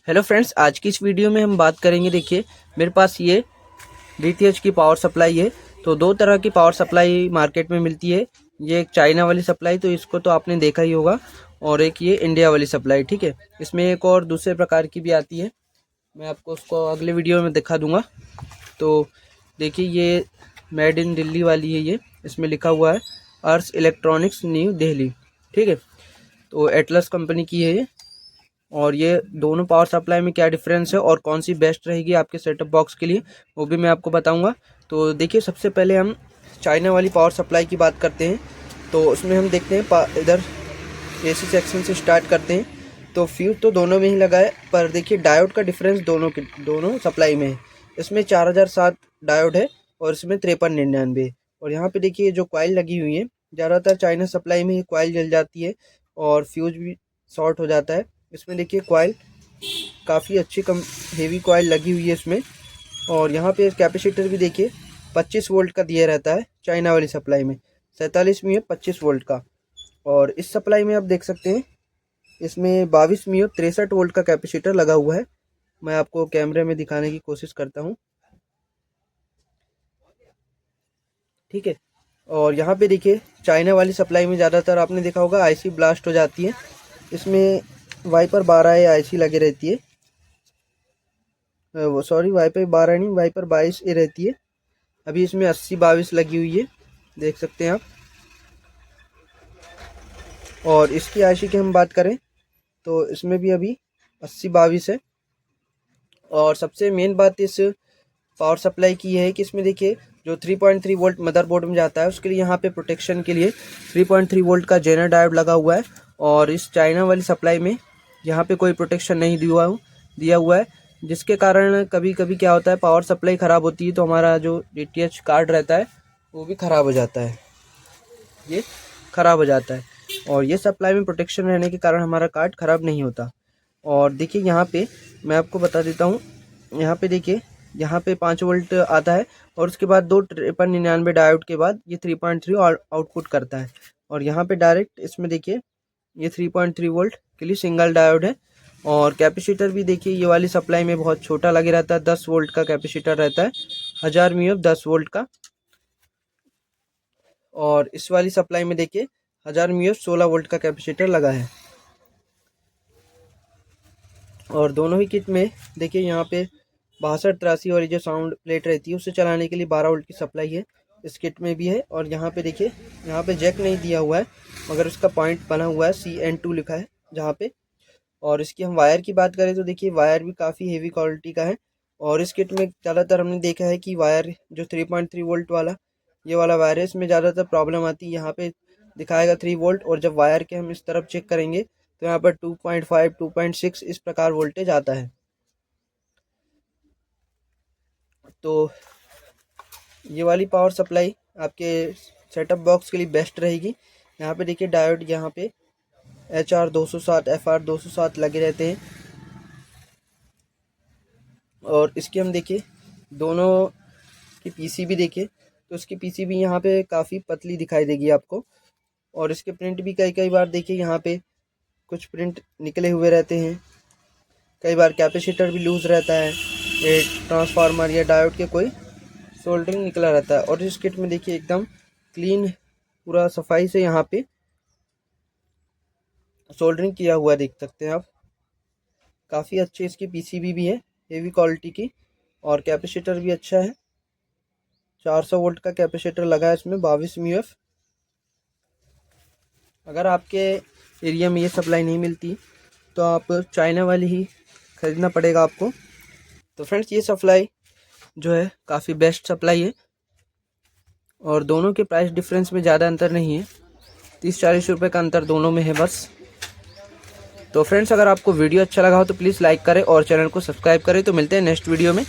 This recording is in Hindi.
हेलो फ्रेंड्स, आज की इस वीडियो में हम बात करेंगे। देखिए मेरे पास ये डीटीएच की पावर सप्लाई है। तो दो तरह की पावर सप्लाई मार्केट में मिलती है। ये एक चाइना वाली सप्लाई, तो इसको तो आपने देखा ही होगा, और एक ये इंडिया वाली सप्लाई। ठीक है, इसमें एक और दूसरे प्रकार की भी आती है, मैं आपको उसको अगले वीडियो में दिखा दूंगा। तो देखिए ये मेड इन दिल्ली वाली है। ये इसमें लिखा हुआ है अर्स इलेक्ट्रॉनिक्स न्यू दिल्ली। ठीक है, तो एटलस कंपनी की है ये। और ये दोनों पावर सप्लाई में क्या डिफरेंस है और कौन सी बेस्ट रहेगी आपके सेटअप बॉक्स के लिए, वो भी मैं आपको बताऊंगा। तो देखिए सबसे पहले हम चाइना वाली पावर सप्लाई की बात करते हैं। तो उसमें हम देखते हैं इधर एसी सेक्शन से स्टार्ट करते हैं। तो फ्यूज तो दोनों में ही लगा है, पर देखिए डायोड का डिफरेंस दोनों सप्लाई में है। इसमें 4007 डायोड है और इसमें 5399। और यहाँ पे देखिए जो कॉइल लगी हुई है, ज़्यादातर चाइना सप्लाई में ही कॉइल जल जाती है और फ्यूज भी शॉर्ट हो जाता है। इसमें देखिए कॉइल काफ़ी अच्छी हेवी कॉइल लगी हुई है इसमें। और यहाँ पे कैपेसिटर भी देखिए 25 वोल्ट का दिया रहता है चाइना वाली सप्लाई में, 47 में है 25 वोल्ट का। और इस सप्लाई में आप देख सकते हैं इसमें 22 में 63 वोल्ट का कैपेसिटर लगा हुआ है। मैं आपको कैमरे में दिखाने की कोशिश करता हूँ। ठीक है, और यहाँ पे देखिए चाइना वाली सप्लाई में ज़्यादातर आपने देखा होगा आईसी ब्लास्ट हो जाती है। इसमें वाइपर 12A आईसी लगी रहती है, वो सॉरी वाइपर 12 नहीं, वाइपर 22A रहती है। अभी इसमें 80-22 लगी हुई है, देख सकते हैं आप। और इसकी आईसी की हम बात करें तो इसमें भी अभी 80-22 है। और सबसे मेन बात इस पावर सप्लाई की है कि इसमें देखिए जो 3.3 वोल्ट मदरबोर्ड में जाता है, उसके लिए यहाँ पे प्रोटेक्शन के लिए 3.3 वोल्ट का जेनर डायोड लगा हुआ है। और इस चाइना वाली सप्लाई में यहाँ पे कोई प्रोटेक्शन नहीं दिया हुआ है, जिसके कारण कभी कभी क्या होता है, पावर सप्लाई ख़राब होती है तो हमारा जो डीटीएच कार्ड रहता है वो भी ख़राब हो जाता है, ये ख़राब हो जाता है। और ये सप्लाई में प्रोटेक्शन रहने के कारण हमारा कार्ड ख़राब नहीं होता। और देखिए यहाँ पे मैं आपको बता देता हूँ, यहाँ पे देखिए यहाँ पे 5 वोल्ट आता है और उसके बाद 2 5399 डायोड के बाद ये 3.3 आउटपुट करता है। और यहाँ पे डायरेक्ट इसमें देखिए ये 3.3 वोल्ट के लिए सिंगल डायोड है। और कैपेसिटर भी देखिए ये वाली सप्लाई में बहुत छोटा लगे रहता है, 10 वोल्ट का कैपेसिटर रहता है, 1000 म्यू 10 वोल्ट का। और इस वाली सप्लाई में देखिए 1000 म्यू 16 वोल्ट का कैपेसिटर लगा है। और दोनों ही किट में देखिए यहाँ पे 62-83 वाली जो साउंड प्लेट रहती है उसे चलाने के लिए 12 वोल्ट की सप्लाई है, इस किट में भी है। और यहाँ पे देखिए यहाँ पे जैक नहीं दिया हुआ है, मगर उसका पॉइंट बना हुआ है, CN2 लिखा है जहाँ पे। और इसकी हम वायर की बात करें तो देखिए वायर भी काफ़ी हेवी क्वालिटी का है। और इस किट में ज़्यादातर हमने देखा है कि वायर जो 3.3 वोल्ट वाला ये वाला वायर है, इसमें ज़्यादातर प्रॉब्लम आती है। यहाँ पे दिखाएगा 3 वोल्ट, और जब वायर के हम इस तरफ चेक करेंगे तो यहाँ पर 2.5 2.6 इस प्रकार वोल्टेज आता है। तो ये वाली पावर सप्लाई आपके सेटअप बॉक्स के लिए बेस्ट रहेगी। यहाँ पे देखिए डायोड यहाँ पे HR 207 FR 207 लगे रहते हैं। और इसकी हम देखिए दोनों की पीसीबी देखिए तो इसकी पीसीबी यहाँ पे काफ़ी पतली दिखाई देगी आपको। और इसके प्रिंट भी कई बार देखिए यहाँ पे कुछ प्रिंट निकले हुए रहते हैं, कई बार कैपेसिटर भी लूज़ रहता है, ये ट्रांसफार्मर या डायोड के कोई सोल्डरिंग निकला रहता है। और इस किट में देखिए एकदम क्लीन पूरा सफाई से यहाँ पे सोल्डरिंग किया हुआ देख सकते हैं आप। काफ़ी अच्छी इसकी पीसीबी भी है, हेवी क्वालिटी की। और कैपेसिटर भी अच्छा है, 400 वोल्ट का कैपेसिटर लगा है इसमें, 22 म्यू। अगर आपके एरिया में ये सप्लाई नहीं मिलती तो आप चाइना वाली ही ख़रीदना पड़ेगा आपको। तो फ्रेंड्स ये सप्लाई जो है काफ़ी बेस्ट सप्लाई है, और दोनों के प्राइस डिफरेंस में ज़्यादा अंतर नहीं है, 30-40 रुपये का अंतर दोनों में है बस। तो फ्रेंड्स अगर आपको वीडियो अच्छा लगा हो तो प्लीज़ लाइक करें और चैनल को सब्सक्राइब करें। तो मिलते हैं नेक्स्ट वीडियो में।